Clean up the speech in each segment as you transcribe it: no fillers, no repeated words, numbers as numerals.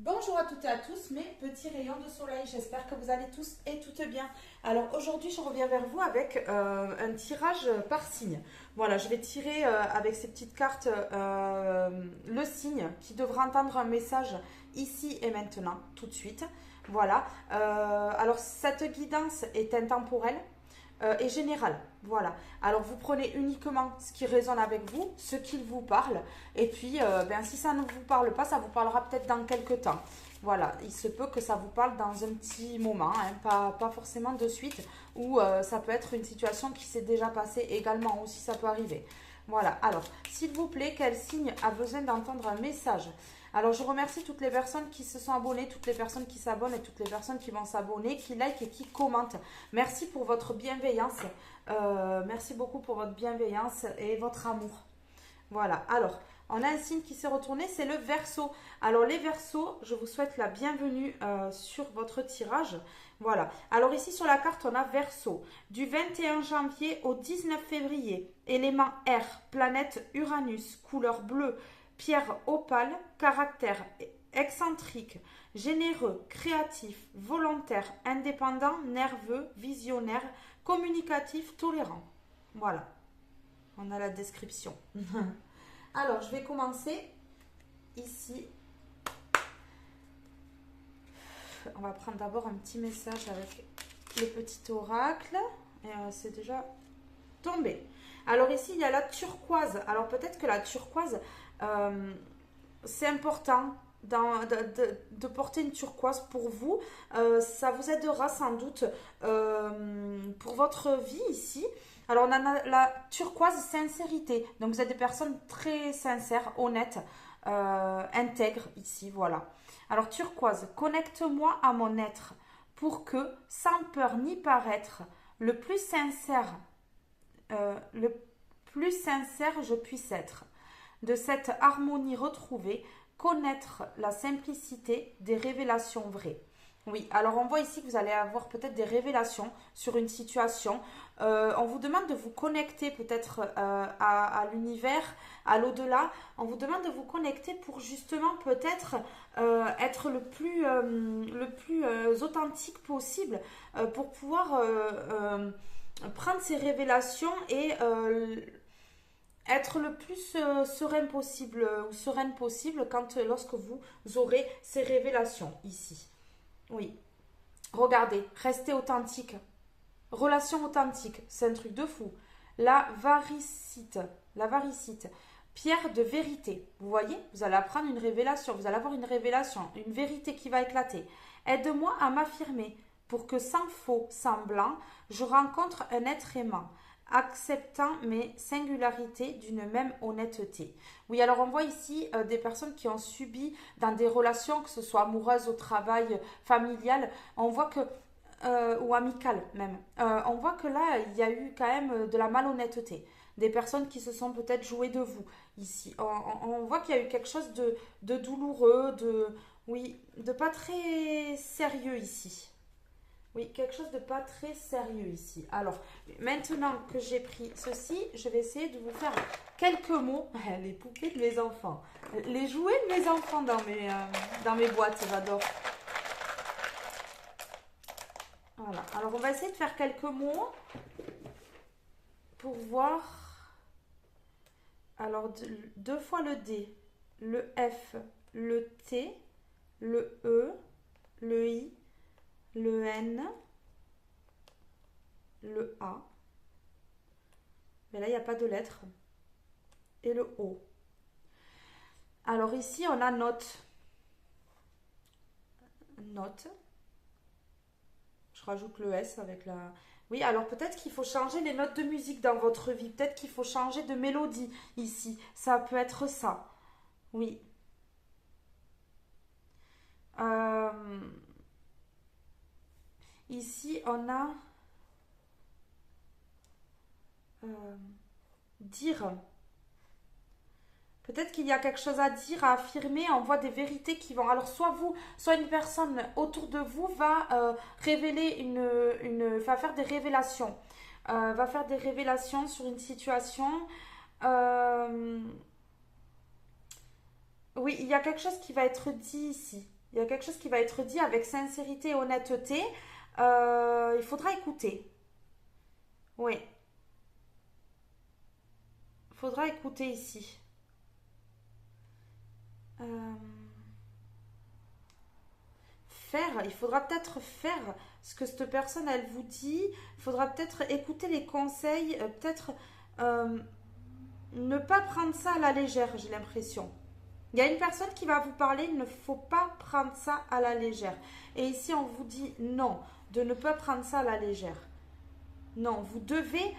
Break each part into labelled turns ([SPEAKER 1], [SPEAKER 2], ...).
[SPEAKER 1] Bonjour à toutes et à tous, mes petits rayons de soleil. J'espère que vous allez tous et toutes bien. Alors aujourd'hui, je reviens vers vous avec un tirage par signe. Voilà, je vais tirer avec ces petites cartes le signe qui devra entendre un message ici et maintenant, tout de suite. Voilà. Alors cette guidance est intemporelle et générale. Voilà. Alors vous prenez uniquement ce qui résonne avec vous, ce qui vous parle. Et puis, si ça ne vous parle pas, ça vous parlera peut-être dans quelques temps. Voilà, il se peut que ça vous parle dans un petit moment, hein, pas forcément de suite, ou ça peut être une situation qui s'est déjà passée également, aussi ça peut arriver. Voilà, alors, s'il vous plaît, quel signe a besoin d'entendre un message? Alors, je remercie toutes les personnes qui se sont abonnées, toutes les personnes qui s'abonnent et toutes les personnes qui vont s'abonner, qui like et qui commentent. Merci pour votre bienveillance. Merci beaucoup pour votre bienveillance et votre amour. Voilà, alors, on a un signe qui s'est retourné, c'est le Verseau. Alors les Verseaux, je vous souhaite la bienvenue sur votre tirage. Voilà, alors ici sur la carte, on a Verseau. Du 21 janvier au 19 février, élément R, planète Uranus, couleur bleue, pierre opale, caractère excentrique, généreux, créatif, volontaire, indépendant, nerveux, visionnaire, communicatif, tolérant. Voilà, on a la description. Alors, je vais commencer ici. On va prendre d'abord un petit message avec le petit oracle. Et c'est déjà tombé. Alors ici, il y a la turquoise. Alors peut-être que la turquoise, c'est important de porter une turquoise pour vous. Ça vous aidera sans doute pour votre vie ici. Alors, on a la turquoise sincérité. Donc, vous êtes des personnes très sincères, honnêtes, intègres ici, voilà. Alors, turquoise, connecte-moi à mon être pour que, sans peur ni paraître, le plus sincère je puisse être. De cette harmonie retrouvée, connaître la simplicité des révélations vraies. Oui, alors on voit ici que vous allez avoir peut-être des révélations sur une situation. On vous demande de vous connecter peut-être à l'univers, à l'au-delà. On vous demande de vous connecter pour justement peut-être être le plus authentique possible pour pouvoir prendre ces révélations et être le plus serein possible ou sereine possible lorsque vous aurez ces révélations ici. Oui. Regardez, restez authentique. Relation authentique, c'est un truc de fou. La varicite, la varicite, pierre de vérité. Vous voyez, vous allez apprendre une révélation, vous allez avoir une révélation, une vérité qui va éclater. Aide-moi à m'affirmer pour que sans faux, sans blanc, je rencontre un être aimant, acceptant mes singularités d'une même honnêteté. Oui, alors on voit ici des personnes qui ont subi dans des relations, que ce soit amoureuses, au travail, familiales, on voit que ou amicales même. On voit que là, il y a eu quand même de la malhonnêteté. Des personnes qui se sont peut-être jouées de vous ici. On voit qu'il y a eu quelque chose de douloureux, oui, de pas très sérieux ici. Oui, quelque chose de pas très sérieux ici. Alors, maintenant que j'ai pris ceci, je vais essayer de vous faire quelques mots. Les poupées de mes enfants. Les jouets de mes enfants dans mes boîtes, j'adore. Voilà. Alors, on va essayer de faire quelques mots pour voir. Alors, deux fois le D, le F, le T, le E, le I, le N, le A. Mais là, il n'y a pas de lettre. Et le O. Alors ici, on a note. Note. Je rajoute le S avec la... Oui, alors peut-être qu'il faut changer les notes de musique dans votre vie. Peut-être qu'il faut changer de mélodie ici. Ça peut être ça. Oui. Ici, on a... dire. Peut-être qu'il y a quelque chose à dire, à affirmer. On voit des vérités qui vont. Alors, soit vous, soit une personne autour de vous va révéler va faire des révélations. Va faire des révélations sur une situation. Oui, il y a quelque chose qui va être dit ici. Il y a quelque chose qui va être dit avec sincérité et honnêteté. Il faudra écouter. Oui, il faudra écouter ici. Euh, Faire, il faudra peut-être faire ce que cette personne, elle vous dit. Il faudra peut-être écouter les conseils, peut-être euh, ne pas prendre ça à la légère, j'ai l'impression. Il y a une personne qui va vous parler, il ne faut pas prendre ça à la légère. Et ici, on vous dit non, de ne pas prendre ça à la légère. Non, vous devez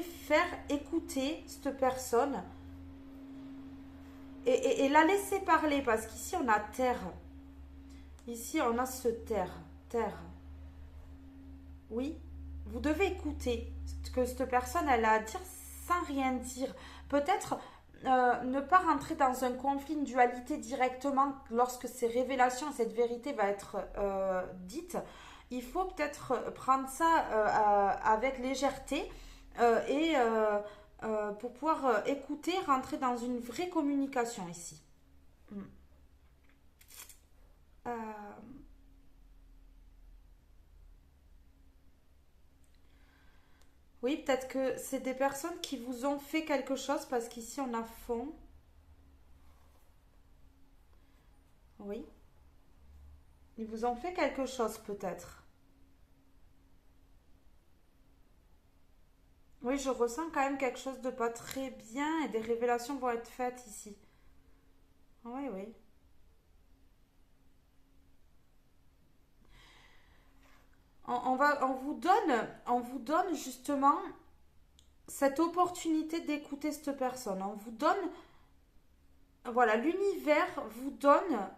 [SPEAKER 1] faire écouter cette personne et la laisser parler parce qu'ici, on a terre. Ici, on a ce terre. Terre. Oui, vous devez écouter ce que cette personne elle a à dire sans rien dire. Peut-être ne pas rentrer dans un conflit, une dualité directement lorsque ces révélations, cette vérité va être dite. Il faut peut-être prendre ça avec légèreté pour pouvoir écouter, rentrer dans une vraie communication ici. Mm. Euh, oui, peut-être que c'est des personnes qui vous ont fait quelque chose parce qu'ici on a fond. Oui, ils vous ont fait quelque chose peut-être. Oui, je ressens quand même quelque chose de pas très bien et des révélations vont être faites ici. Oui, oui. On vous donne justement cette opportunité d'écouter cette personne. On vous donne, voilà, l'univers vous donne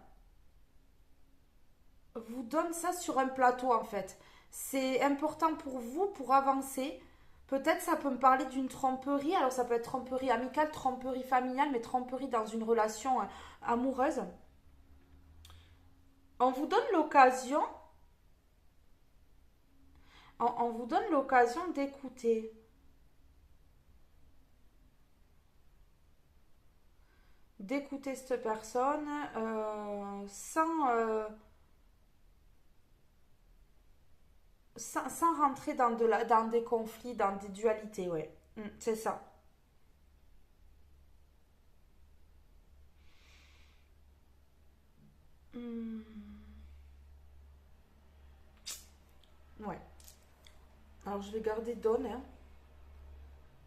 [SPEAKER 1] ça sur un plateau en fait. C'est important pour vous pour avancer. Peut-être ça peut me parler d'une tromperie. Alors ça peut être tromperie amicale, tromperie familiale, mais tromperie dans une relation amoureuse. On vous donne l'occasion, on vous donne l'occasion d'écouter cette personne sans rentrer dans des conflits, dans des dualités, ouais. C'est ça. Hmm, ouais. Alors je vais garder Donne, hein.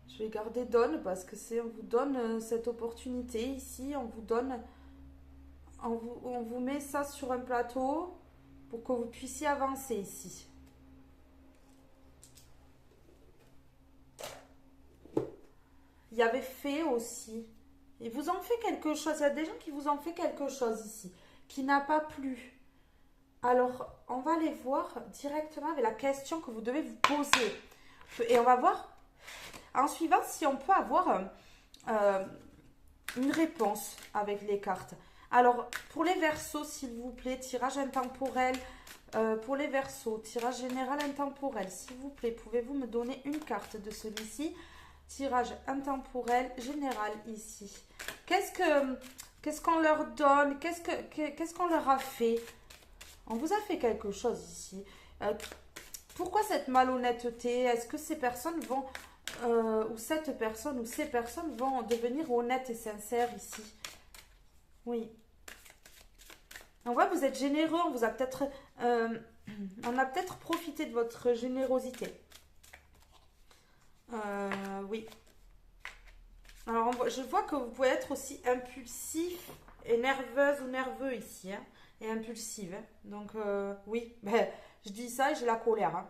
[SPEAKER 1] Je vais garder Donne parce que on vous donne cette opportunité ici, on vous met ça sur un plateau pour que vous puissiez avancer ici. Il y avait fait aussi. Ils vous ont fait quelque chose. Il y a des gens qui vous ont fait quelque chose ici, qui n'a pas plu. Alors, on va aller voir directement avec la question que vous devez vous poser. Et on va voir en suivant si on peut avoir euh, une réponse avec les cartes. Alors, pour les versos, s'il vous plaît, tirage intemporel. Pour les versos, tirage général intemporel. S'il vous plaît, pouvez-vous me donner une carte de celui-ci? Tirage intemporel général ici. Qu'est-ce qu'on leur donne? Qu'est-ce qu'on leur a fait? On vous a fait quelque chose ici. Pourquoi cette malhonnêteté? Est-ce que ces personnes vont, ou cette personne ou ces personnes vont devenir honnêtes et sincères ici? Oui. On voit que vous êtes généreux, euh, on a peut-être profité de votre générosité. Oui. Alors, je vois que vous pouvez être aussi impulsif et nerveuse ou nerveux ici, hein, et impulsive, hein. Donc, oui, ben, je dis ça et j'ai la colère, hein.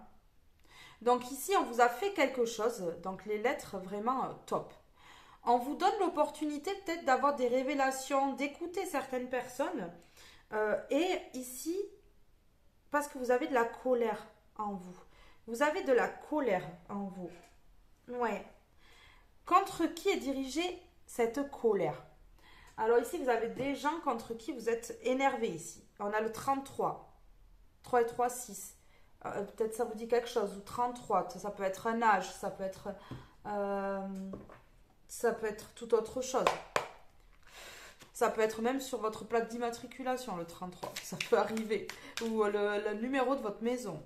[SPEAKER 1] Donc ici, on vous a fait quelque chose, donc les lettres vraiment top. On vous donne l'opportunité peut-être d'avoir des révélations, d'écouter certaines personnes. Et ici, parce que vous avez de la colère en vous. Vous avez de la colère en vous. Ouais. Contre qui est dirigée cette colère? Alors ici, vous avez des gens contre qui vous êtes énervé ici. On a le 33. 3 et 3, 6. Peut-être ça vous dit quelque chose. Ou 33. Ça peut être un âge. Euh, ça peut être toute autre chose. Ça peut être même sur votre plaque d'immatriculation, le 33. Ça peut arriver. Ou le numéro de votre maison.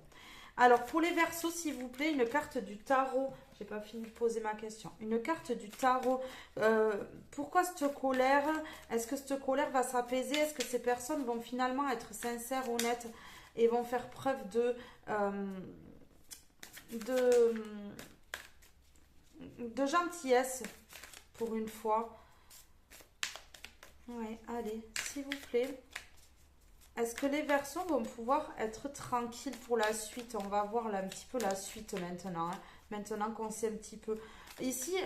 [SPEAKER 1] Alors, pour les Verseaux, s'il vous plaît, une carte du tarot. J'ai pas fini de poser ma question. Une carte du tarot. Pourquoi cette colère? Est-ce que cette colère va s'apaiser? Est-ce que ces personnes vont finalement être sincères, honnêtes et vont faire preuve de gentillesse pour une fois? Oui, allez, s'il vous plaît. Est-ce que les Verseaux vont pouvoir être tranquilles pour la suite? On va voir là, un petit peu la suite maintenant. Hein. Maintenant qu'on sait un petit peu. Ici,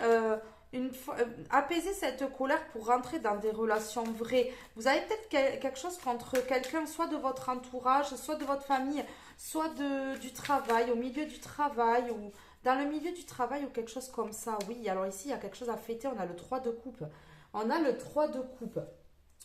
[SPEAKER 1] apaiser cette colère pour rentrer dans des relations vraies. Vous avez peut-être quelque chose contre quelqu'un, soit de votre entourage, soit de votre famille, soit du travail, au milieu du travail, ou dans le milieu du travail, ou quelque chose comme ça. Oui, alors ici, il y a quelque chose à fêter. On a le 3 de coupe. On a le 3 de coupe.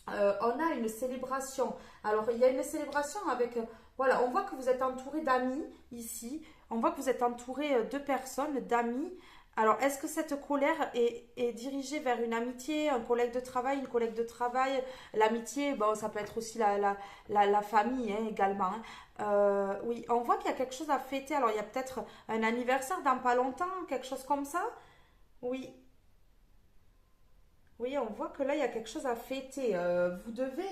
[SPEAKER 1] On a une célébration. Alors, il y a une célébration avec... voilà, on voit que vous êtes entouré d'amis ici. On voit que vous êtes entouré de personnes, d'amis. Alors, est-ce que cette colère est dirigée vers une amitié, un collègue de travail, une collègue de travail? L'amitié, bon, ça peut être aussi la famille hein, également. Hein. Oui, on voit qu'il y a quelque chose à fêter. Alors, il y a peut-être un anniversaire dans pas longtemps, quelque chose comme ça. Oui, oui, on voit que là, il y a quelque chose à fêter. Vous devez...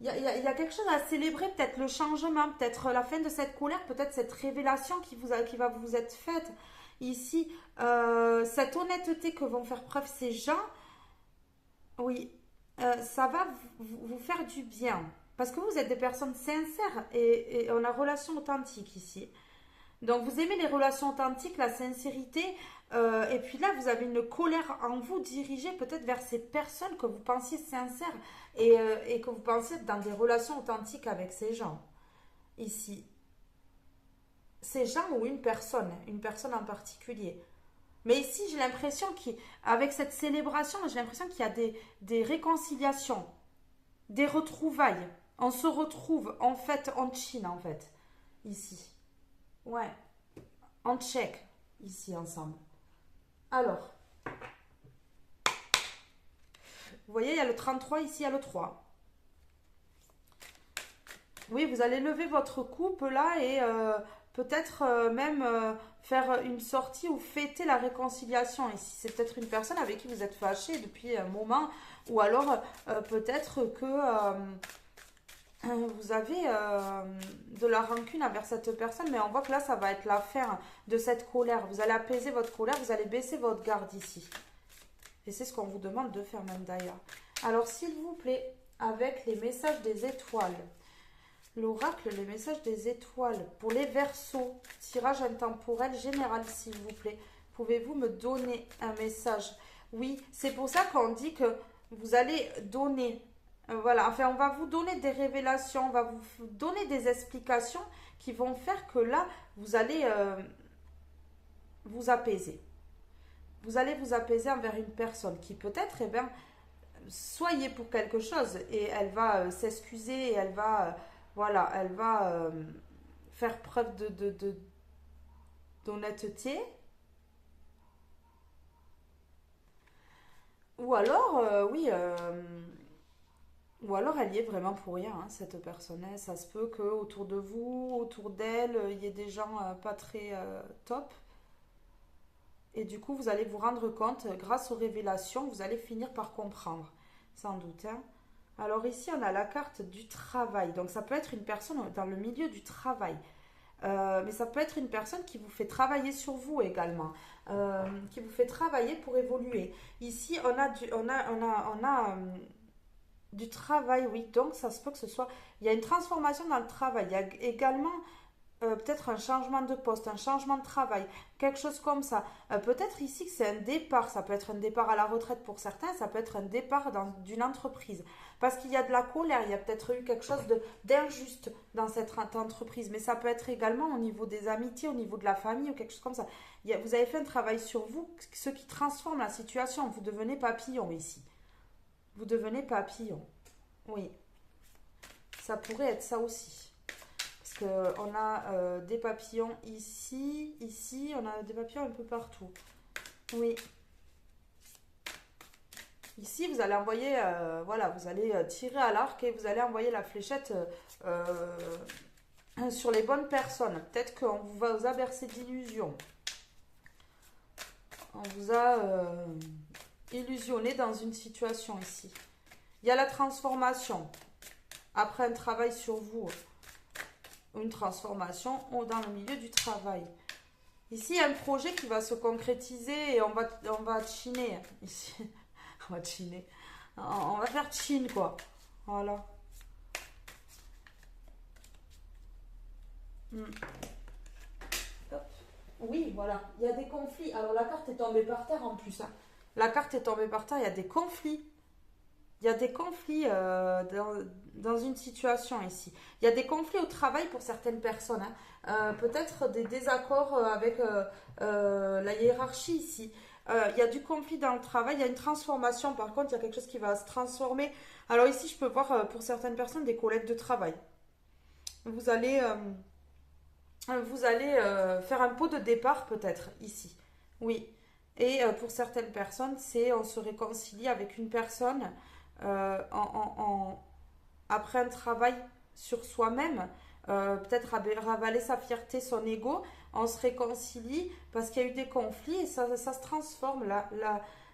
[SPEAKER 1] il y a quelque chose à célébrer, peut-être le changement, peut-être la fin de cette colère, peut-être cette révélation qui va vous être faite. Ici, cette honnêteté que vont faire preuve ces gens, oui, ça va vous faire du bien. Parce que vous êtes des personnes sincères et on a relation authentique ici. Donc vous aimez les relations authentiques, la sincérité, et puis là vous avez une colère en vous dirigée peut-être vers ces personnes que vous pensiez sincères et que vous pensiez être dans des relations authentiques avec ces gens. Ici, ces gens ou une personne en particulier. Mais ici j'ai l'impression qu'avec cette célébration, j'ai l'impression qu'il y a des réconciliations, des retrouvailles. On se retrouve en fait en Chine en fait, ici. Ouais, on check ici ensemble. Alors, vous voyez, il y a le 33 ici, il y a le 3. Oui, vous allez lever votre coupe là et peut-être même faire une sortie ou fêter la réconciliation. Ici, c'est peut-être une personne avec qui vous êtes fâché depuis un moment ou alors peut-être que vous avez de la rancune envers cette personne, mais on voit que là, ça va être l'affaire de cette colère. Vous allez apaiser votre colère, vous allez baisser votre garde ici. Et c'est ce qu'on vous demande de faire même d'ailleurs. Alors, s'il vous plaît, avec les messages des étoiles, l'oracle, les messages des étoiles, pour les Verseaux, tirage intemporel général, s'il vous plaît, pouvez-vous me donner un message? Oui, c'est pour ça qu'on dit que vous allez donner... voilà, enfin, on va vous donner des révélations, on va vous donner des explications qui vont faire que là, vous allez vous apaiser. Vous allez vous apaiser envers une personne qui peut-être, eh bien, soyez pour quelque chose et elle va s'excuser et elle va, voilà, elle va faire preuve d'honnêteté. Ou alors, oui... ou alors elle y est vraiment pour rien, hein, cette personne. Hein. Ça se peut que autour de vous, autour d'elle, il y ait des gens pas très top. Et du coup, vous allez vous rendre compte, grâce aux révélations, vous allez finir par comprendre, sans doute. Hein. Alors ici, on a la carte du travail. Donc ça peut être une personne dans le milieu du travail. Mais ça peut être une personne qui vous fait travailler sur vous également, qui vous fait travailler pour évoluer. Ici, on a du travail, oui. Donc, ça se peut que ce soit... Il y a une transformation dans le travail. Il y a également peut-être un changement de poste, un changement de travail, quelque chose comme ça. Peut-être ici que c'est un départ. Ça peut être un départ à la retraite pour certains. Ça peut être un départ d'une entreprise. Parce qu'il y a de la colère. Il y a peut-être eu quelque chose d'injuste dans cette entreprise. Mais ça peut être également au niveau des amitiés, au niveau de la famille ou quelque chose comme ça. Vous avez fait un travail sur vous, ce qui transforme la situation. Vous devenez papillon ici. Vous devenez papillon. Oui. Ça pourrait être ça aussi. Parce qu'on a des papillons ici, ici. On a des papillons un peu partout. Oui. Ici, vous allez envoyer, voilà, vous allez tirer à l'arc et vous allez envoyer la fléchette sur les bonnes personnes. Peut-être qu'on vous a bercé d'illusions. On vous a illusionné dans une situation ici. Il y a la transformation. Après un travail sur vous, une transformation dans le milieu du travail. Ici, il y a un projet qui va se concrétiser et on va chiner. Ici, on va chiner. On va faire chine, quoi. Voilà. Hop. Oui, voilà. Il y a des conflits. Alors, la carte est tombée par terre en plus. Hein. La carte est tombée par terre, il y a des conflits. Il y a des conflits dans une situation ici. Il y a des conflits au travail pour certaines personnes. Hein. Peut-être des désaccords avec la hiérarchie ici. Il y a du conflit dans le travail, il y a une transformation. Par contre, il y a quelque chose qui va se transformer. Alors ici, je peux voir pour certaines personnes des collègues de travail. Vous allez faire un pot de départ peut-être ici. Oui. Et pour certaines personnes, c'est on se réconcilie avec une personne après un travail sur soi-même, peut-être ravaler sa fierté, son ego, on se réconcilie parce qu'il y a eu des conflits et ça se transforme.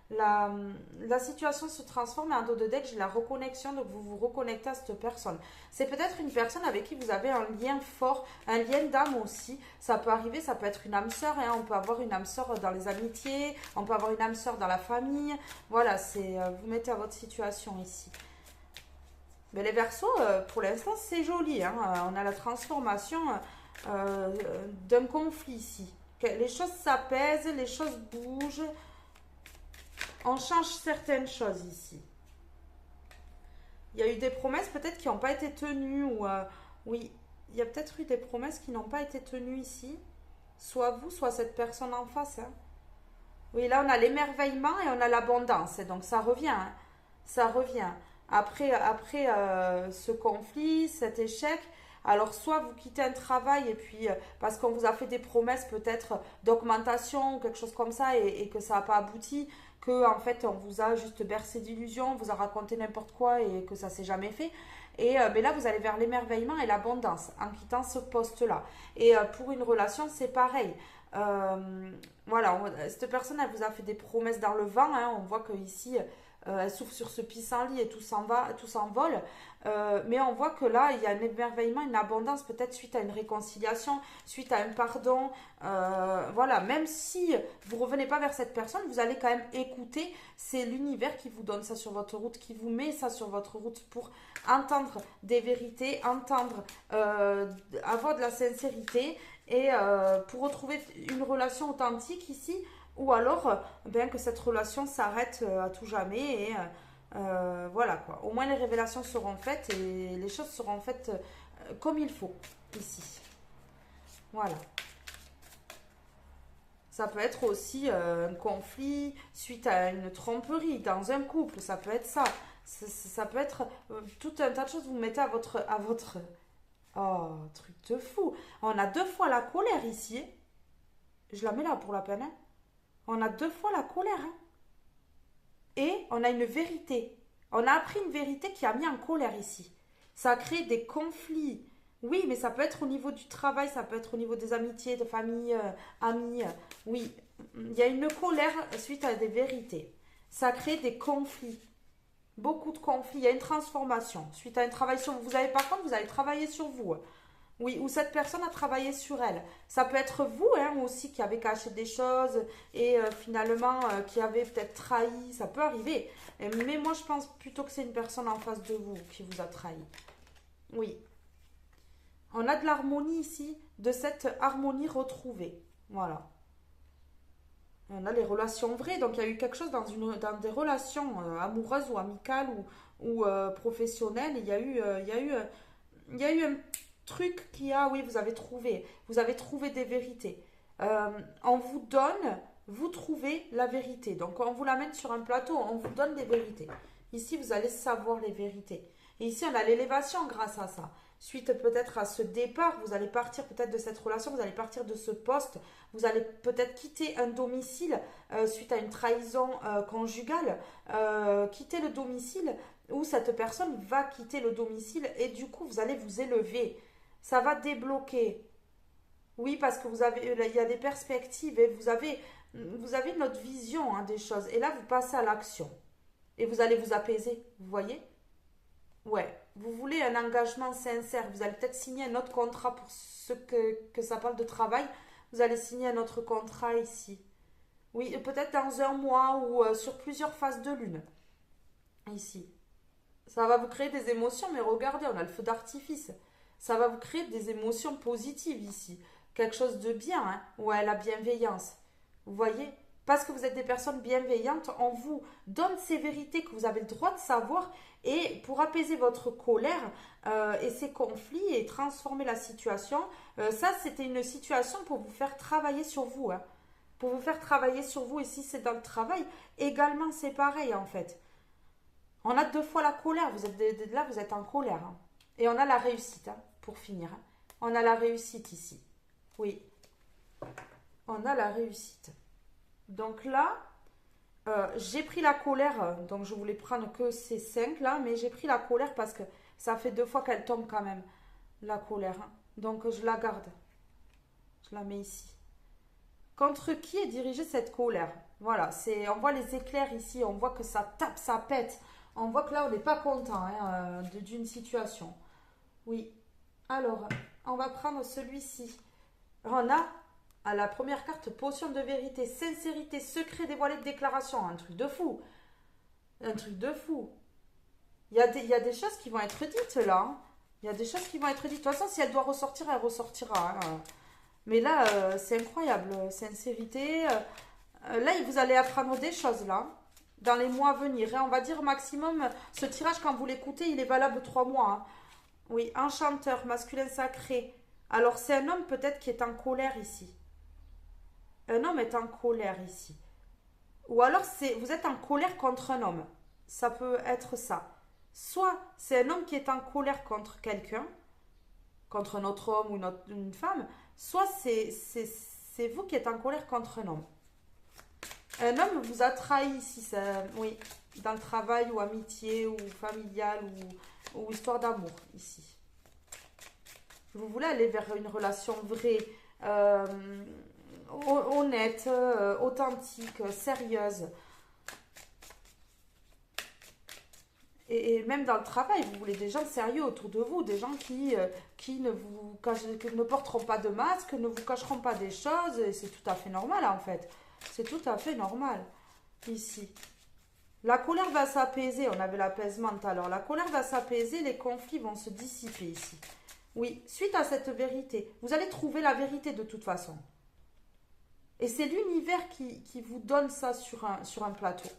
[SPEAKER 1] La situation se transforme en dos de deck, j'ai la reconnexion, donc vous vous reconnectez à cette personne. C'est peut-être une personne avec qui vous avez un lien fort, un lien d'âme aussi. Ça peut arriver, ça peut être une âme sœur, hein. On peut avoir une âme sœur dans les amitiés, on peut avoir une âme sœur dans la famille. Voilà, vous mettez à votre situation ici. Mais les Verseaux, pour l'instant, c'est joli. Hein. On a la transformation d'un conflit ici. Les choses s'apaisent, les choses bougent. On change certaines choses ici. Il y a eu des promesses peut-être qui n'ont pas été tenues. Oui, il y a peut-être eu des promesses qui n'ont pas été tenues ici. Soit vous, soit cette personne en face. Hein. Oui, là on a l'émerveillement et on a l'abondance. Donc ça revient. Hein. Ça revient. Après ce conflit, cet échec, alors soit vous quittez un travail et puis parce qu'on vous a fait des promesses peut-être d'augmentation ou quelque chose comme ça et que ça n'a pas abouti, que en fait on vous a juste bercé d'illusions, on vous a raconté n'importe quoi et que ça s'est jamais fait. Mais là vous allez vers l'émerveillement et l'abondance en quittant ce poste-là. Et pour une relation c'est pareil. Voilà, cette personne elle vous a fait des promesses dans le vent, hein, on voit que ici elle souffle sur ce pissenlit et tout s'envole. Mais on voit que là, il y a un émerveillement, une abondance, peut-être suite à une réconciliation, suite à un pardon. Voilà, même si vous ne revenez pas vers cette personne, vous allez quand même écouter. C'est l'univers qui vous donne ça sur votre route, qui vous met ça sur votre route pour entendre des vérités, avoir de la sincérité et pour retrouver une relation authentique ici. Ou alors, bien que cette relation s'arrête à tout jamais et voilà quoi. Au moins les révélations seront faites et les choses seront faites comme il faut ici. Voilà. Ça peut être aussi un conflit suite à une tromperie dans un couple. Ça peut être ça. Ça peut être tout un tas de choses. Vous mettez à votre... Oh, truc de fou. On a 2 fois la colère ici. Je la mets là pour la peine. Hein. On a 2 fois la colère. Hein. Et on a une vérité. On a appris une vérité qui a mis en colère ici. Ça a créé des conflits. Oui, mais ça peut être au niveau du travail, ça peut être au niveau des amitiés, de famille, amis. Oui, il y a une colère suite à des vérités. Ça crée des conflits. Beaucoup de conflits. Il y a une transformation suite à un travail sur vous. Par contre, vous allez travailler sur vous. Oui, ou cette personne a travaillé sur elle. Ça peut être vous hein, aussi qui avez caché des choses et finalement qui avez peut-être trahi. Ça peut arriver. Mais moi, je pense plutôt que c'est une personne en face de vous qui vous a trahi. Oui. On a de l'harmonie ici, de cette harmonie retrouvée. Voilà. On a les relations vraies. Donc, il y a eu quelque chose dans des relations amoureuses ou amicales ou professionnelles. Il y a eu un truc oui, vous avez trouvé des vérités. On vous donne, vous trouvez la vérité. Donc, on vous l'amène sur un plateau, on vous donne des vérités. Ici, vous allez savoir les vérités. Et ici, on a l'élévation grâce à ça. Suite peut-être à ce départ, vous allez partir peut-être de cette relation, vous allez partir de ce poste, vous allez peut-être quitter un domicile suite à une trahison conjugale, quitter le domicile ou cette personne va quitter le domicile et du coup, vous allez vous élever. Ça va débloquer. Oui, parce que il y a des perspectives et vous avez notre vision hein, des choses. Et là, vous passez à l'action. Et vous allez vous apaiser, vous voyez? Ouais. Vous voulez un engagement sincère. Vous allez peut-être signer un autre contrat pour ce que ça parle de travail. Vous allez signer un autre contrat ici. Oui, peut-être dans un mois ou sur plusieurs phases de lune. Ici. Ça va vous créer des émotions, mais regardez, on a le feu d'artifice. Ça va vous créer des émotions positives ici. Quelque chose de bien, hein? Ouais, la bienveillance. Vous voyez? Parce que vous êtes des personnes bienveillantes, on vous donne ces vérités que vous avez le droit de savoir et pour apaiser votre colère et ces conflits et transformer la situation. Ça, c'était une situation pour vous faire travailler sur vous. Hein. Pour vous faire travailler sur vous et si c'est dans le travail, également c'est pareil en fait. On a deux fois la colère, vous êtes là, vous êtes en colère. Hein. Et on a la réussite, hein, pour finir. Hein. On a la réussite ici. Oui, on a la réussite. Donc là, j'ai pris la colère, donc je voulais prendre que ces 5 là, mais j'ai pris la colère parce que ça fait 2 fois qu'elle tombe quand même, la colère. Hein. Donc je la garde, je la mets ici. Contre qui est dirigée cette colère? Voilà, on voit les éclairs ici, on voit que ça tape, ça pète. On voit que là, on n'est pas content hein, d'une situation. Oui. Alors, on va prendre celui-ci. On a à la première carte, potion de vérité, sincérité, secret dévoilé de déclaration. Un truc de fou. Un truc de fou. Il y a des choses qui vont être dites là. Hein. Il y a des choses qui vont être dites. De toute façon, si elle doit ressortir, elle ressortira. Hein. Mais là, c'est incroyable. Sincérité. Là, vous allez apprendre des choses là. Dans les mois à venir. Et on va dire maximum, ce tirage, quand vous l'écoutez, il est valable 3 mois. Hein. Oui, enchanteur, masculin sacré. Alors, c'est un homme peut-être qui est en colère ici. Un homme est en colère ici. Ou alors, vous êtes en colère contre un homme. Ça peut être ça. Soit c'est un homme qui est en colère contre quelqu'un, contre un autre homme ou une femme, soit c'est vous qui êtes en colère contre un homme. Un homme vous a trahi ici, oui, dans le travail ou amitié ou familial ou histoire d'amour ici. Vous voulez aller vers une relation vraie, honnête, authentique, sérieuse. Et même dans le travail, vous voulez des gens sérieux autour de vous, des gens qui ne porteront pas de masque, ne vous cacheront pas des choses, et c'est tout à fait normal en fait. C'est tout à fait normal, ici. La colère va s'apaiser, on avait l'apaisement tout à l'heure. La colère va s'apaiser, les conflits vont se dissiper ici. Oui, suite à cette vérité, vous allez trouver la vérité de toute façon. Et c'est l'univers qui vous donne ça sur un plateau.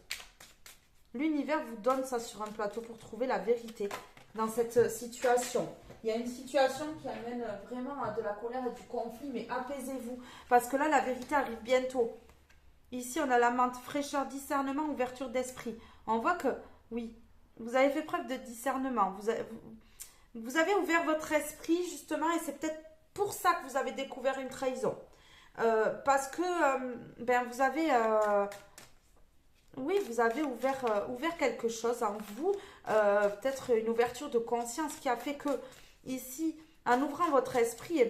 [SPEAKER 1] L'univers vous donne ça sur un plateau pour trouver la vérité dans cette situation. Il y a une situation qui amène vraiment à de la colère et du conflit, mais apaisez-vous. Parce que là, la vérité arrive bientôt. Ici, on a la menthe, fraîcheur, discernement, ouverture d'esprit. On voit que, oui, vous avez fait preuve de discernement. Vous avez ouvert votre esprit, justement, et c'est peut-être pour ça que vous avez découvert une trahison. Parce que, vous avez... oui, vous avez ouvert quelque chose en vous, peut-être une ouverture de conscience qui a fait que, ici, en ouvrant votre esprit,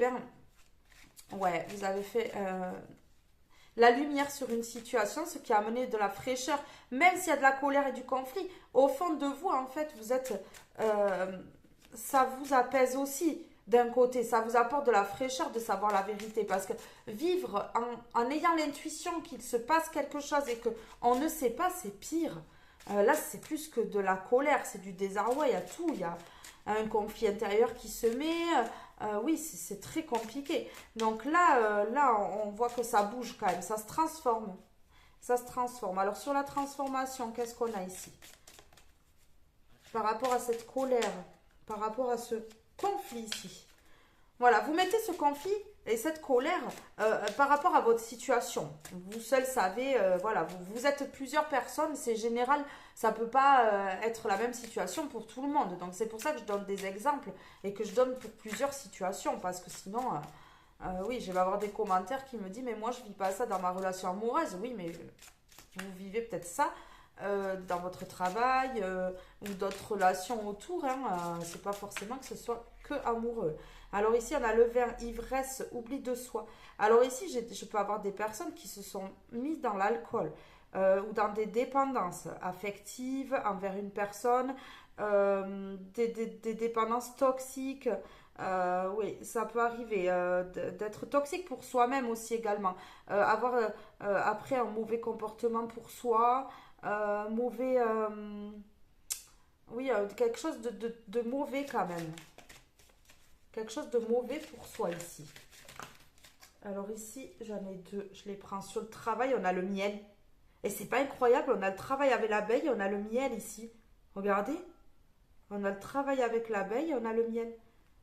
[SPEAKER 1] ouais, vous avez fait la lumière sur une situation, ce qui a amené de la fraîcheur, même s'il y a de la colère et du conflit. Au fond de vous, en fait, vous êtes, ça vous apaise aussi. D'un côté, ça vous apporte de la fraîcheur de savoir la vérité. Parce que vivre en ayant l'intuition qu'il se passe quelque chose et qu'on ne sait pas, c'est pire. Là, c'est plus que de la colère, c'est du désarroi, il y a tout. Il y a un conflit intérieur qui se met. Oui, c'est très compliqué. Donc là, on voit que ça bouge quand même, ça se transforme. Ça se transforme. Alors sur la transformation, qu'est-ce qu'on a ici? Par rapport à cette colère, par rapport à ce conflit ici. Voilà, vous mettez ce conflit Et cette colère, par rapport à votre situation, vous seul savez, voilà, vous êtes plusieurs personnes, c'est général, ça ne peut pas être la même situation pour tout le monde. Donc c'est pour ça que je donne des exemples et que je donne pour plusieurs situations, parce que sinon, oui, je vais avoir des commentaires qui me disent, mais moi je ne vis pas ça dans ma relation amoureuse. Oui, mais vous vivez peut-être ça dans votre travail ou d'autres relations autour. Hein, c'est pas forcément que ce soit que amoureux. Alors ici, on a le vin, ivresse, oubli de soi. Alors ici, je peux avoir des personnes qui se sont mises dans l'alcool ou dans des dépendances affectives envers une personne, des dépendances toxiques. Oui, ça peut arriver d'être toxique pour soi-même aussi également. Avoir après un mauvais comportement pour soi, mauvais... oui, quelque chose de mauvais quand même. Quelque chose de mauvais pour soi ici. Alors ici, j'en ai deux. Je les prends sur le travail. On a le miel. Et c'est pas incroyable. On a le travail avec l'abeille. On a le miel ici. Regardez. On a le travail avec l'abeille. On a le miel.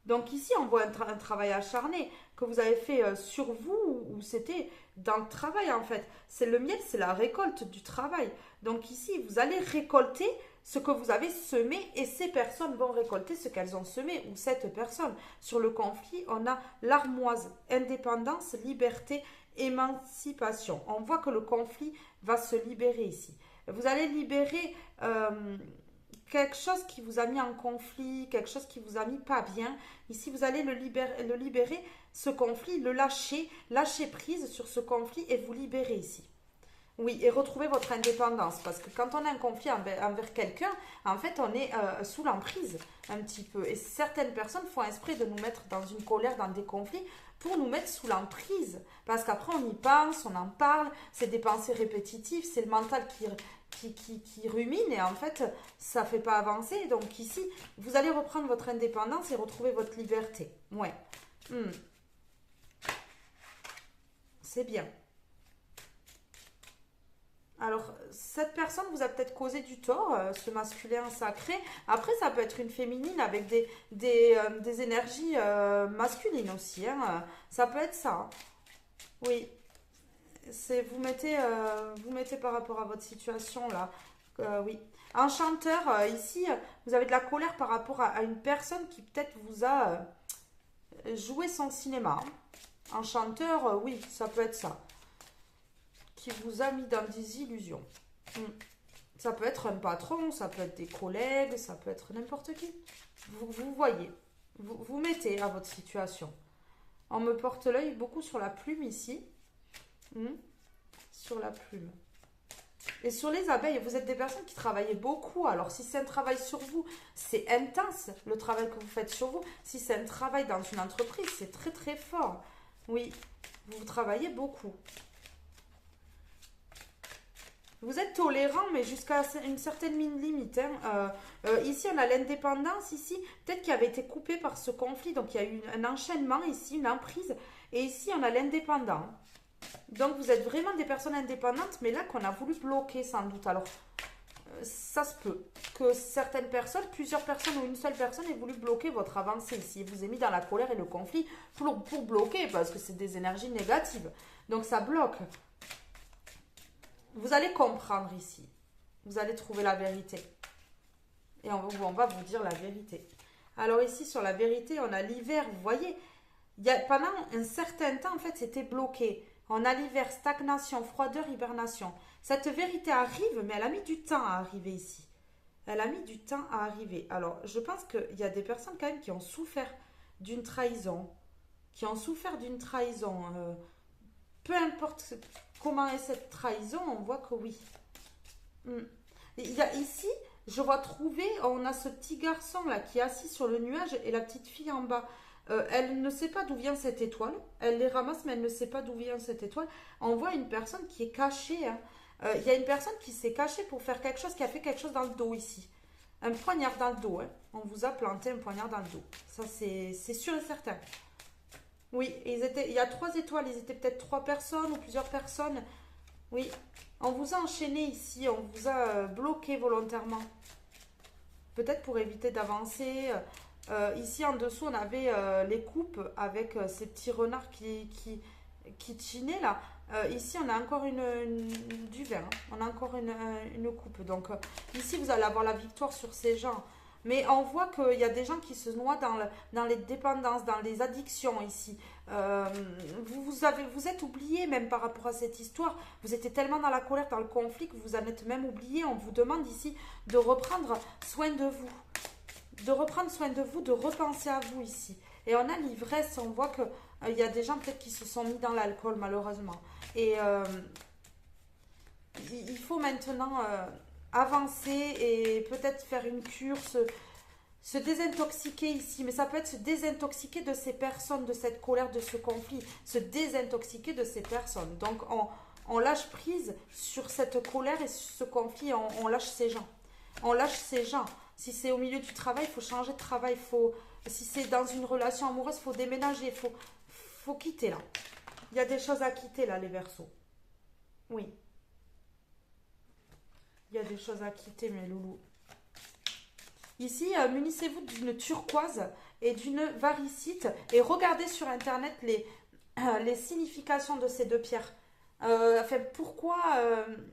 [SPEAKER 1] Donc ici, on voit un travail acharné que vous avez fait sur vous ou c'était dans le travail en fait. C'est le miel, c'est la récolte du travail. Donc ici, vous allez récolter ce que vous avez semé et ces personnes vont récolter ce qu'elles ont semé ou cette personne. Sur le conflit, on a l'armoise, indépendance, liberté, émancipation. On voit que le conflit va se libérer ici. Vous allez libérer quelque chose qui vous a mis en conflit, quelque chose qui vous a mis pas bien. Ici, vous allez le libérer, ce conflit, le lâcher prise sur ce conflit et vous libérer ici. Oui, et retrouver votre indépendance, parce que quand on a un conflit envers quelqu'un, en fait, on est sous l'emprise un petit peu. Et certaines personnes font exprès de nous mettre dans une colère, dans des conflits, pour nous mettre sous l'emprise. Parce qu'après, on y pense, on en parle, c'est des pensées répétitives, c'est le mental qui rumine, et en fait, ça ne fait pas avancer. Donc ici, vous allez reprendre votre indépendance et retrouver votre liberté. Ouais. C'est bien. Alors, cette personne vous a peut-être causé du tort, ce masculin sacré. Après, ça peut être une féminine avec des énergies masculines aussi. Hein. Ça peut être ça. Hein. Oui. Vous mettez par rapport à votre situation là. Oui. Enchanteur, ici, vous avez de la colère par rapport à une personne qui peut-être vous a joué son cinéma. Enchanteur, oui, ça peut être ça. Qui vous a mis dans des illusions. Ça peut être un patron, ça peut être des collègues, ça peut être n'importe qui. Vous voyez, vous mettez à votre situation. On me porte l'œil beaucoup sur la plume ici. Sur la plume. Et sur les abeilles, vous êtes des personnes qui travaillent beaucoup. Alors si c'est un travail sur vous, c'est intense le travail que vous faites sur vous. Si c'est un travail dans une entreprise, c'est très très fort. Oui, vous travaillez beaucoup. Vous êtes tolérant, mais jusqu'à une certaine limite. Hein. Ici, on a l'indépendance, ici, peut-être qui avait été coupée par ce conflit. Donc, il y a eu un enchaînement ici, une emprise. Et ici, on a l'indépendant. Donc, vous êtes vraiment des personnes indépendantes, mais là, qu'on a voulu bloquer, sans doute. Alors, ça se peut que certaines personnes, plusieurs personnes ou une seule personne ait voulu bloquer votre avancée ici. Vous ait mis dans la colère et le conflit pour bloquer, parce que c'est des énergies négatives. Donc, ça bloque. Vous allez comprendre ici. Vous allez trouver la vérité. Et on va vous dire la vérité. Alors ici, sur la vérité, on a l'hiver, vous voyez. Pendant un certain temps, en fait, c'était bloqué. On a l'hiver, stagnation, froideur, hibernation. Cette vérité arrive, mais elle a mis du temps à arriver ici. Elle a mis du temps à arriver. Alors, je pense qu'il y a des personnes quand même qui ont souffert d'une trahison. Peu importe comment est cette trahison, on voit que oui. Il y a ici, je vois trouver, on a ce petit garçon là qui est assis sur le nuage et la petite fille en bas. Elle ne sait pas d'où vient cette étoile. Elle les ramasse, mais elle ne sait pas d'où vient cette étoile. On voit une personne qui est cachée. Hein. Il y a une personne qui s'est cachée pour faire quelque chose, qui a fait quelque chose dans le dos ici. Un poignard dans le dos. Hein. On vous a planté un poignard dans le dos. Ça, c'est sûr et certain. Oui, il y a 3 étoiles, ils étaient peut-être 3 personnes ou plusieurs personnes. Oui, on vous a enchaîné ici, on vous a bloqué volontairement. Peut-être pour éviter d'avancer. Ici en dessous, on avait les coupes avec ces petits renards qui chinaient là. Ici, on a encore du vin, hein. On a encore une coupe. Donc ici, vous allez avoir la victoire sur ces gens. Mais on voit qu'il y a des gens qui se noient dans les dépendances, dans les addictions ici. Vous êtes oubliés même par rapport à cette histoire. Vous étiez tellement dans la colère, dans le conflit que vous en êtes même oubliés. On vous demande ici de reprendre soin de vous. De reprendre soin de vous, de repenser à vous ici. Et on a l'ivresse, on voit qu'il y a des gens peut-être qui se sont mis dans l'alcool malheureusement. Et il faut maintenant avancer et peut-être faire une cure, se désintoxiquer ici. Mais ça peut être se désintoxiquer de ces personnes, de cette colère, de ce conflit. Se désintoxiquer de ces personnes. Donc on lâche prise sur cette colère et sur ce conflit, on lâche ces gens. On lâche ces gens. Si c'est au milieu du travail, il faut changer de travail. Si c'est dans une relation amoureuse, il faut déménager. Faut quitter là. Il y a des choses à quitter là, les Verseaux. Oui. Il y a des choses à quitter, mes loulous. Ici, munissez-vous d'une turquoise et d'une varicite et regardez sur internet les significations de ces deux pierres. Enfin, pourquoi,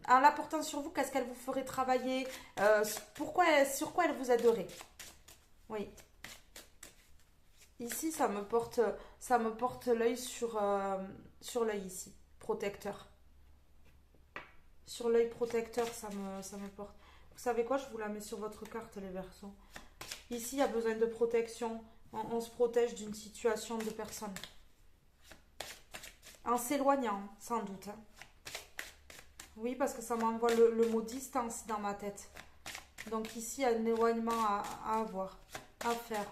[SPEAKER 1] en l'apportant sur vous, qu'est-ce qu'elle vous ferait travailler, sur quoi elle vous aiderait. Oui. Ici, ça me porte l'œil sur l'œil ici, protecteur. Sur l'œil protecteur, ça me porte. Vous savez quoi, je vous la mets sur votre carte, les Verseaux. Ici, il y a besoin de protection. On se protège d'une situation de personne. En s'éloignant, sans doute. Hein. Oui, parce que ça m'envoie le mot distance dans ma tête. Donc ici, il y a un éloignement à avoir, à faire.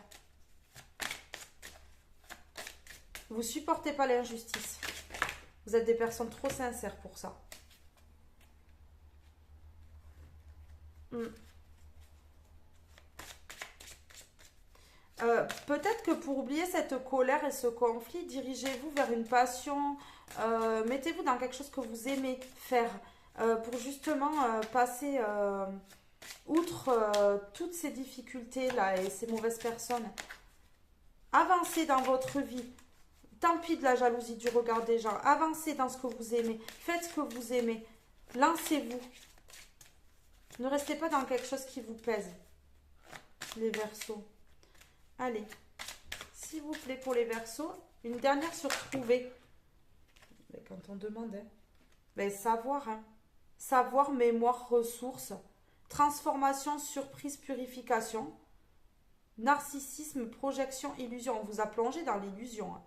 [SPEAKER 1] Vous supportez pas l'injustice. Vous êtes des personnes trop sincères pour ça. Peut-être que pour oublier cette colère et ce conflit, dirigez-vous vers une passion, mettez-vous dans quelque chose que vous aimez faire, pour justement passer outre toutes ces difficultés-là et ces mauvaises personnes. Avancez dans votre vie. Tant pis de la jalousie, du regard des gens. Avancez dans ce que vous aimez. Faites ce que vous aimez. Lancez-vous. Ne restez pas dans quelque chose qui vous pèse. Les Verseaux. Allez, s'il vous plaît, pour les Verseaux, une dernière sur trouver. Mais quand on demande, hein. Ben, savoir, hein. Savoir, mémoire, ressources, transformation, surprise, purification, narcissisme, projection, illusion. On vous a plongé dans l'illusion. Hein.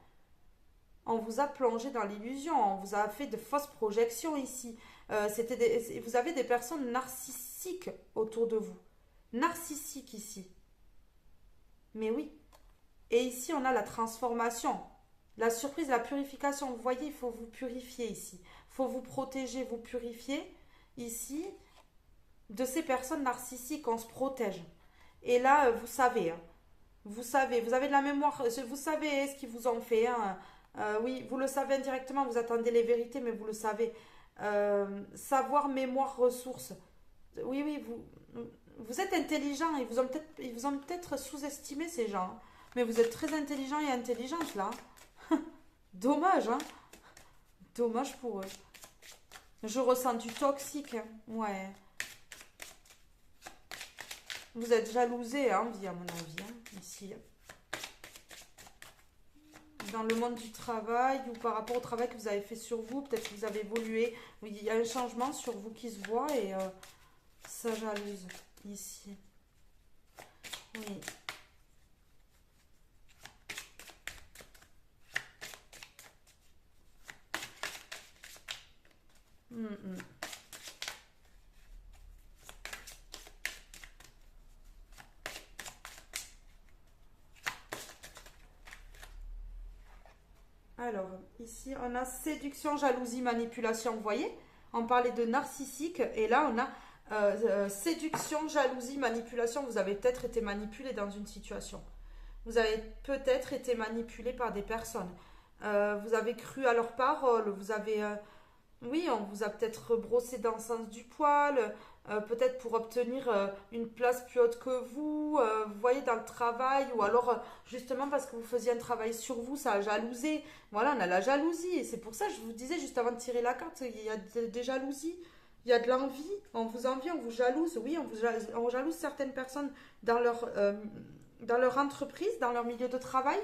[SPEAKER 1] On vous a plongé dans l'illusion. On vous a fait de fausses projections ici. Vous avez des personnes narcissiques autour de vous. Narcissiques ici. Mais oui. Et ici, on a la transformation. La surprise, la purification. Vous voyez, il faut vous purifier ici. Il faut vous protéger, vous purifier. Ici, de ces personnes narcissiques, on se protège. Et là, vous savez. Hein. Vous savez, vous avez de la mémoire. Vous savez ce qu'ils vous ont fait. Hein. Oui, vous le savez indirectement. Vous attendez les vérités, mais vous le savez. Savoir, mémoire, ressources. Oui, oui, vous êtes intelligent. Ils vous ont peut-être sous-estimé, ces gens. Hein. Mais vous êtes très intelligent et intelligente, là. Dommage, hein. Dommage pour eux. Je ressens du toxique. Hein. Ouais. Vous êtes jalousés, hein, vie, à mon avis, hein, ici. Dans le monde du travail ou par rapport au travail que vous avez fait sur vous, peut-être que vous avez évolué. Oui, il y a un changement sur vous qui se voit et ça jalouse, ici. Oui. Alors, ici, on a séduction, jalousie, manipulation. Vous voyez, on parlait de narcissique et là, on a séduction, jalousie, manipulation. Vous avez peut-être été manipulé dans une situation. Vous avez peut-être été manipulé par des personnes. Vous avez cru à leurs paroles. Vous avez... oui, on vous a peut-être brossé dans le sens du poil. peut-être pour obtenir une place plus haute que vous, vous voyez, dans le travail, ou alors justement parce que vous faisiez un travail sur vous, ça a jalousé. Voilà, on a la jalousie, et c'est pour ça que je vous disais juste avant de tirer la carte, il y a des jalousies, il y a de l'envie, on vous envie, on vous jalouse, oui, on jalouse certaines personnes dans leur entreprise, dans leur milieu de travail.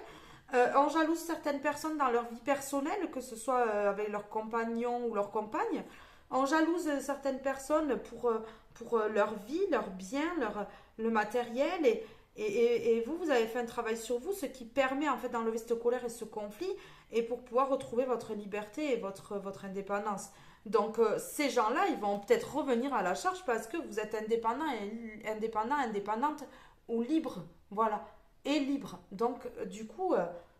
[SPEAKER 1] On jalouse certaines personnes dans leur vie personnelle, que ce soit avec leur compagnon ou leur compagne. On jalouse certaines personnes pour leur vie, leurs biens, le matériel. Et vous, vous avez fait un travail sur vous, ce qui permet en fait d'enlever cette colère et ce conflit, et pour pouvoir retrouver votre liberté et votre indépendance. Donc ces gens-là, ils vont peut-être revenir à la charge parce que vous êtes indépendante ou libre. Voilà. Et libre. Donc du coup,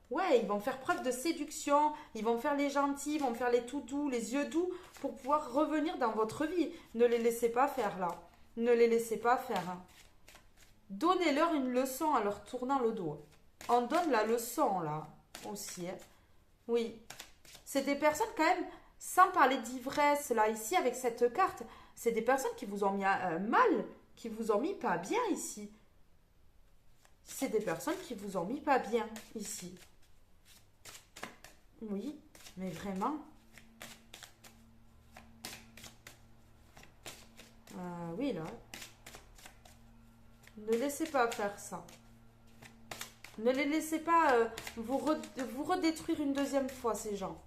[SPEAKER 1] ouais, ils vont faire preuve de séduction, ils vont faire les gentils, ils vont faire les tout doux, les yeux doux pour pouvoir revenir dans votre vie. Ne les laissez pas faire là. Ne les laissez pas faire, hein. Donnez-leur une leçon en leur tournant le dos. On donne la leçon là aussi, hein. Oui. C'est des personnes quand même, sans parler d'ivresse là ici avec cette carte, c'est des personnes qui vous ont mis mal, qui vous ont mis pas bien ici. C'est des personnes qui vous ont mis pas bien ici. Oui, mais vraiment. Oui, là. Ne laissez pas faire ça. Ne les laissez pas vous redétruire une deuxième fois, ces gens.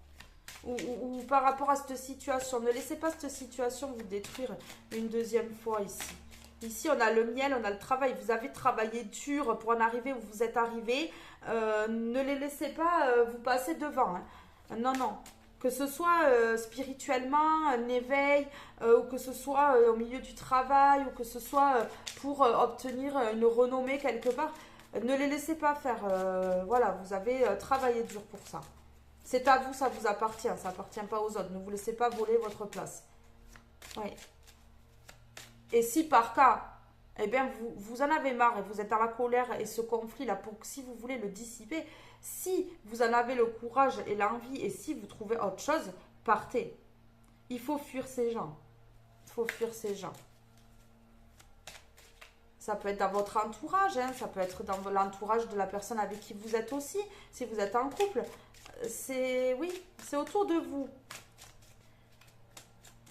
[SPEAKER 1] Ou par rapport à cette situation. Ne laissez pas cette situation vous détruire une deuxième fois ici. Ici, on a le miel, on a le travail. Vous avez travaillé dur pour en arriver où vous êtes arrivé. Ne les laissez pas vous passer devant, hein. Non, non. Que ce soit spirituellement, un éveil, ou que ce soit au milieu du travail, ou que ce soit pour obtenir une renommée quelque part, ne les laissez pas faire. Voilà, vous avez travaillé dur pour ça. C'est à vous, ça vous appartient, ça appartient pas aux autres. Ne vous laissez pas voler votre place. Oui. Et si par cas, eh bien, vous en avez marre et vous êtes dans la colère et ce conflit-là, pour que si vous voulez le dissiper, si vous en avez le courage et l'envie et si vous trouvez autre chose, partez. Il faut fuir ces gens. Il faut fuir ces gens. Ça peut être dans votre entourage, hein, ça peut être dans l'entourage de la personne avec qui vous êtes aussi, si vous êtes en couple. C'est, oui, c'est autour de vous.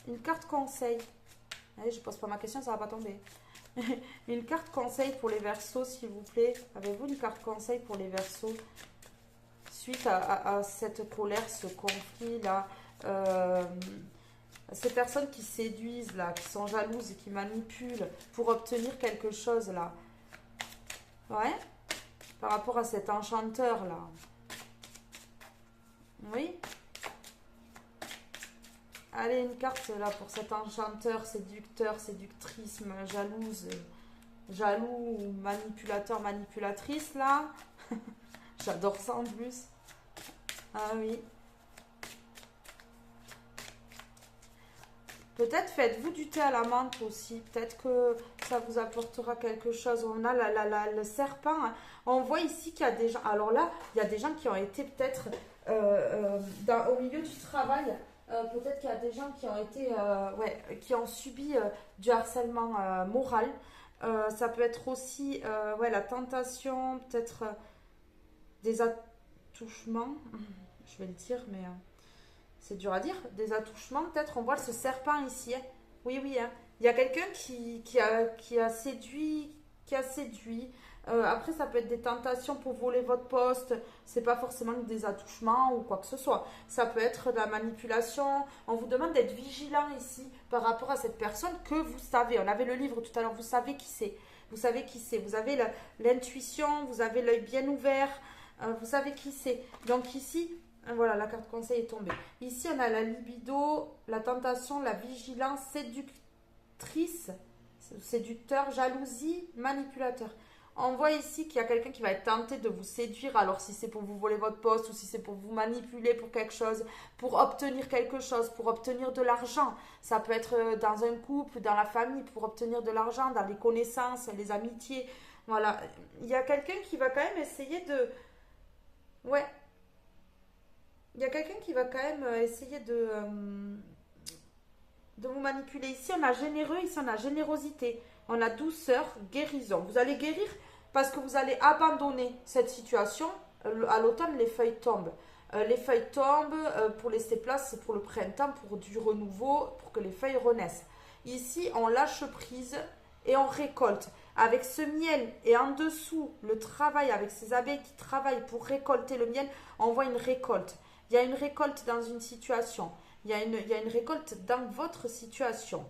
[SPEAKER 1] Une carte conseil. Allez, je pose pas ma question, ça va pas tomber. Une carte conseil pour les Verseaux, s'il vous plaît. Avez-vous une carte conseil pour les Verseaux suite à cette colère, ce conflit-là, ces personnes qui séduisent, là, qui sont jalouses et qui manipulent pour obtenir quelque chose, là. Ouais, par rapport à cet enchanteur-là. Oui. Allez, une carte là pour cet enchanteur, séducteur, séductrice, jalouse, jaloux, manipulateur, manipulatrice là. J'adore ça en plus. Ah oui. Peut-être faites-vous du thé à la menthe aussi. Peut-être que ça vous apportera quelque chose. On a le serpent, hein. On voit ici qu'il y a des gens. Alors là, il y a des gens qui ont été peut-être au milieu du travail. Peut-être qu'il y a des gens qui ont été, qui ont subi du harcèlement moral. Ça peut être aussi la tentation, peut-être des attouchements. Je vais le dire, mais c'est dur à dire. Des attouchements, peut-être. On voit ce serpent ici, hein. Oui, oui, hein. Il y a quelqu'un qui a séduit, après, ça peut être des tentations pour voler votre poste. C'est pas forcément des attouchements ou quoi que ce soit. Ça peut être de la manipulation. On vous demande d'être vigilant ici par rapport à cette personne que vous savez. On avait le livre tout à l'heure. Vous savez qui c'est. Vous savez qui c'est. Vous avez l'intuition. Vous avez l'œil bien ouvert. Vous savez qui c'est. Donc ici, voilà, la carte conseil est tombée. Ici, on a la libido, la tentation, la vigilance, séductrice, séducteur, jalousie, manipulateur. On voit ici qu'il y a quelqu'un qui va être tenté de vous séduire, alors si c'est pour vous voler votre poste ou si c'est pour vous manipuler pour quelque chose, pour obtenir quelque chose, pour obtenir de l'argent. Ça peut être dans un couple, dans la famille, pour obtenir de l'argent, dans les connaissances, les amitiés. Voilà, il y a quelqu'un qui va quand même essayer de... Ouais, il y a quelqu'un qui va quand même essayer de vous manipuler. Ici, on a généreux, ici, on a générosité. On a douceur, guérison. Vous allez guérir parce que vous allez abandonner cette situation. À l'automne, les feuilles tombent. Les feuilles tombent pour laisser place pour le printemps, pour du renouveau, pour que les feuilles renaissent. Ici, on lâche prise et on récolte. Avec ce miel et en dessous, le travail avec ces abeilles qui travaillent pour récolter le miel, on voit une récolte. Il y a une récolte dans une situation. Il y a une récolte dans votre situation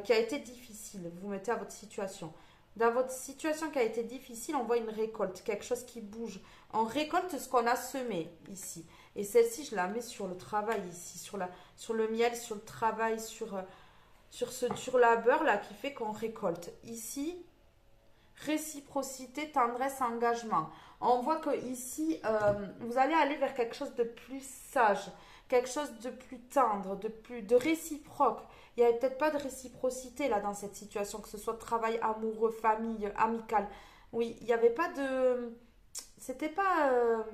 [SPEAKER 1] qui a été difficile. Vous mettez à votre situation. Dans votre situation qui a été difficile, on voit une récolte, quelque chose qui bouge. On récolte ce qu'on a semé ici. Et celle-ci, je la mets sur le travail ici, sur le miel, sur le travail, sur la beurre là qui fait qu'on récolte. Ici, réciprocité, tendresse, engagement. On voit que ici, vous allez aller vers quelque chose de plus sage, quelque chose de plus tendre, de réciproque. Il n'y avait peut-être pas de réciprocité là dans cette situation, que ce soit travail amoureux, famille, amical. Oui, il n'y avait pas de... C'était pas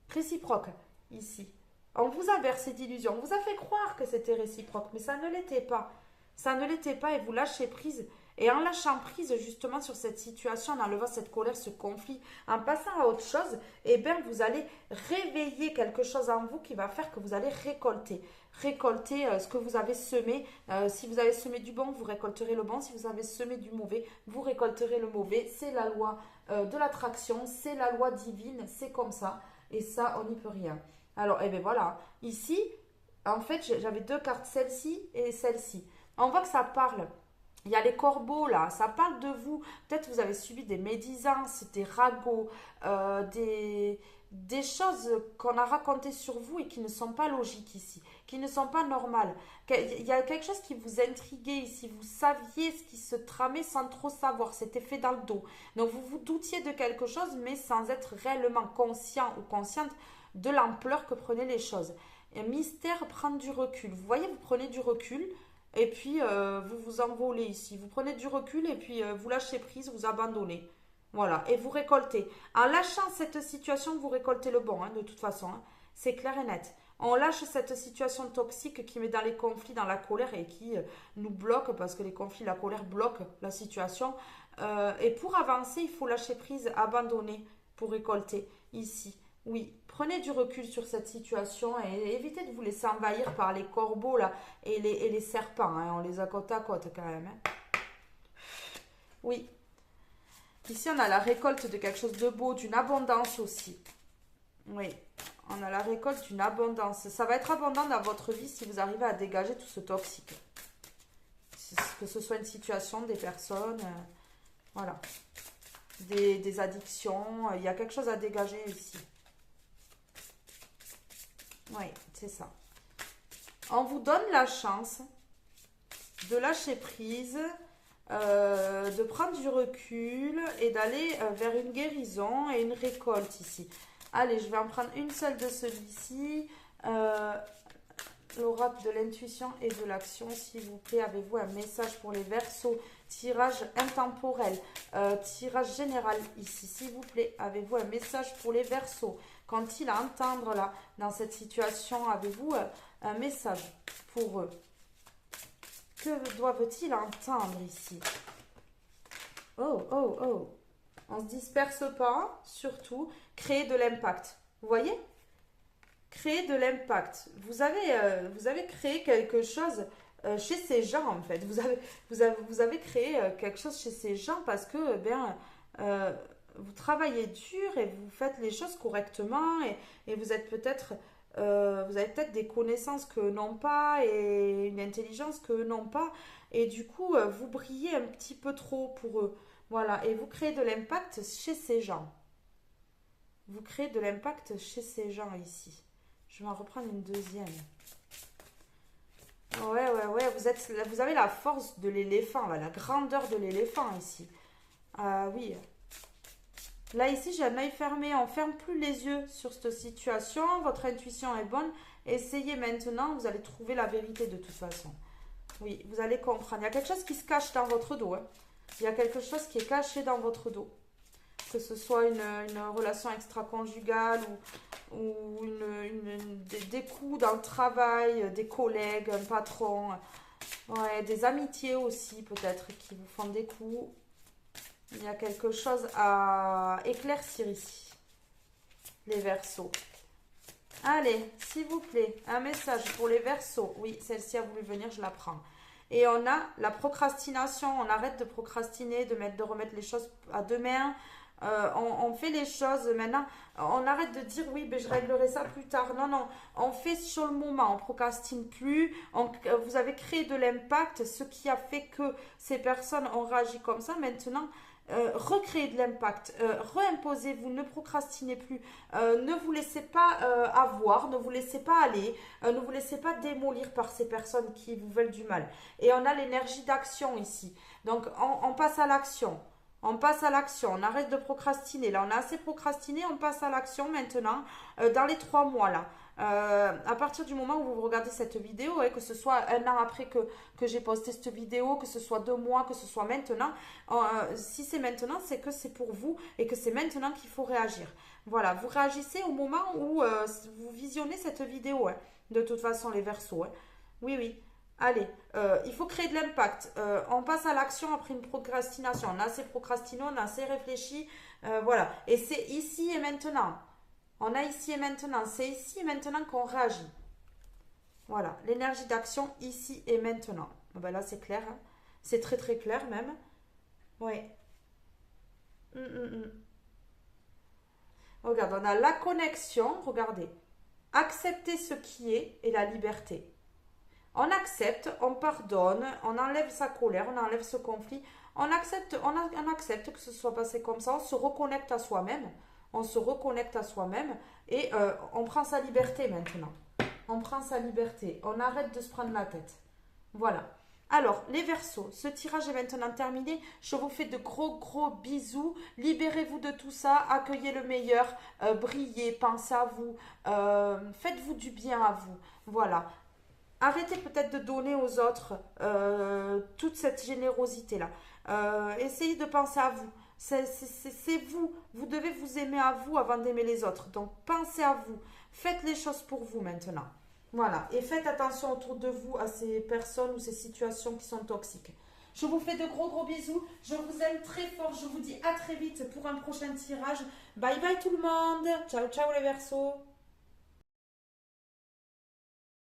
[SPEAKER 1] réciproque ici. On vous a versé d'illusions, on vous a fait croire que c'était réciproque, mais ça ne l'était pas. Ça ne l'était pas et vous lâchez prise. Et en lâchant prise justement sur cette situation, en enlevant cette colère, ce conflit, en passant à autre chose, eh bien vous allez réveiller quelque chose en vous qui va faire que vous allez récolter. Récolter ce que vous avez semé. Si vous avez semé du bon, vous récolterez le bon. Si vous avez semé du mauvais, vous récolterez le mauvais. C'est la loi de l'attraction, c'est la loi divine, c'est comme ça. Et ça, on n'y peut rien. Alors, eh bien voilà. Ici, en fait, j'avais deux cartes, celle-ci et celle-ci. On voit que ça parle. Il y a les corbeaux là, ça parle de vous. Peut-être vous avez subi des médisances, des ragots, des choses qu'on a racontées sur vous et qui ne sont pas logiques ici, qui ne sont pas normales. Il y a quelque chose qui vous intriguait ici. Vous saviez ce qui se tramait sans trop savoir. C'était fait dans le dos. Donc vous vous doutiez de quelque chose, mais sans être réellement conscient ou consciente de l'ampleur que prenaient les choses. Et mystère, prendre du recul. Vous voyez, vous prenez du recul. Et puis, vous vous envolez ici. Vous prenez du recul et puis vous lâchez prise, vous abandonnez. Voilà, et vous récoltez. En lâchant cette situation, vous récoltez le bon, hein, de toute façon. Hein. C'est clair et net. On lâche cette situation toxique qui met dans les conflits, dans la colère et qui nous bloque, parce que les conflits, la colère bloque la situation. Et pour avancer, il faut lâcher prise, abandonner pour récolter ici. Oui, prenez du recul sur cette situation et évitez de vous laisser envahir par les corbeaux là et les serpents. Hein. On les a côte à côte quand même. Hein. Oui. Ici, on a la récolte de quelque chose de beau, d'une abondance aussi. Oui, on a la récolte d'une abondance. Ça va être abondant dans votre vie si vous arrivez à dégager tout ce toxique. Que ce soit une situation, des personnes, voilà. Des addictions. Il y a quelque chose à dégager ici. Oui, c'est ça. On vous donne la chance de lâcher prise, de prendre du recul et d'aller vers une guérison et une récolte ici. Allez, je vais en prendre une seule de celui-ci. L'oracle de l'intuition et de l'action, s'il vous plaît. Avez-vous un message pour les Verseaux? Tirage intemporel, tirage général ici, s'il vous plaît. Avez-vous un message pour les Verseaux? Qu'ont-ils à entendre là, dans cette situation? Avez-vous un message pour eux? Que doivent-ils entendre ici? Oh, oh, oh. On ne se disperse pas, surtout. Créer de l'impact. Vous voyez? Créer de l'impact. Vous avez créé quelque chose chez ces gens, en fait. Vous avez créé quelque chose chez ces gens parce que, vous travaillez dur et vous faites les choses correctement et vous êtes peut-être... vous avez peut-être des connaissances que n'ont pas et une intelligence que n'ont pas. Et du coup, vous brillez un petit peu trop pour eux. Voilà. Et vous créez de l'impact chez ces gens. Vous créez de l'impact chez ces gens ici. Je vais en reprendre une deuxième. Ouais. Vous avez la force de l'éléphant, la grandeur de l'éléphant ici. Ah oui. Là, ici, j'ai un œil fermé. On ne ferme plus les yeux sur cette situation. Votre intuition est bonne. Essayez maintenant. Vous allez trouver la vérité de toute façon. Oui, vous allez comprendre. Il y a quelque chose qui se cache dans votre dos. Hein. Il y a quelque chose qui est caché dans votre dos. Que ce soit une relation extra-conjugale ou des coups dans le travail, des collègues, un patron. Ouais, des amitiés aussi, peut-être, qui vous font des coups. Il y a quelque chose à éclaircir ici. Les Verseaux. Allez, s'il vous plaît, un message pour les Verseaux. Oui, celle-ci a voulu venir, je la prends. Et on a la procrastination. On arrête de procrastiner, de remettre les choses à demain. On fait les choses maintenant. On arrête de dire oui, ben, je réglerai ça plus tard. Non, non. On fait sur le moment. On procrastine plus. Vous avez créé de l'impact, ce qui a fait que ces personnes ont réagi comme ça. Maintenant, recréez de l'impact. Reimposez-vous. Ne procrastinez plus. Ne vous laissez pas avoir. Ne vous laissez pas aller. Ne vous laissez pas démolir par ces personnes qui vous veulent du mal. Et on a l'énergie d'action ici. Donc, on passe à l'action. On passe à l'action, on arrête de procrastiner. Là, on a assez procrastiné, on passe à l'action maintenant, dans les 3 mois là. À partir du moment où vous regardez cette vidéo, que ce soit un an après que j'ai posté cette vidéo, que ce soit 2 mois, que ce soit maintenant, si c'est maintenant, c'est que c'est pour vous et que c'est maintenant qu'il faut réagir. Voilà, vous réagissez au moment où vous visionnez cette vidéo. De toute façon, les Verseaux. Oui, oui. Allez, il faut créer de l'impact. On passe à l'action après une procrastination. On a assez procrastiné, on a assez réfléchi. Voilà. Et c'est ici et maintenant. On a ici et maintenant. C'est ici et maintenant qu'on réagit. Voilà. L'énergie d'action ici et maintenant. Ben là, c'est clair. Hein. C'est très très clair même. Oui. Mm. Regarde, on a la connexion. Regardez. Accepter ce qui est et la liberté. On accepte, on pardonne, on enlève sa colère, on enlève ce conflit. On accepte que ce soit passé comme ça, on se reconnecte à soi-même. On se reconnecte à soi-même et on prend sa liberté maintenant. On prend sa liberté. On arrête de se prendre la tête. Voilà. Alors, les Verseaux, ce tirage est maintenant terminé. Je vous fais de gros gros bisous. Libérez-vous de tout ça. Accueillez le meilleur. Brillez. Pensez à vous. Faites-vous du bien à vous. Voilà. Arrêtez peut-être de donner aux autres toute cette générosité-là. Essayez de penser à vous. C'est vous. Vous devez vous aimer à vous avant d'aimer les autres. Donc, pensez à vous. Faites les choses pour vous maintenant. Voilà. Et faites attention autour de vous à ces personnes ou ces situations qui sont toxiques. Je vous fais de gros gros bisous. Je vous aime très fort. Je vous dis à très vite pour un prochain tirage. Bye bye tout le monde. Ciao ciao les Verseaux.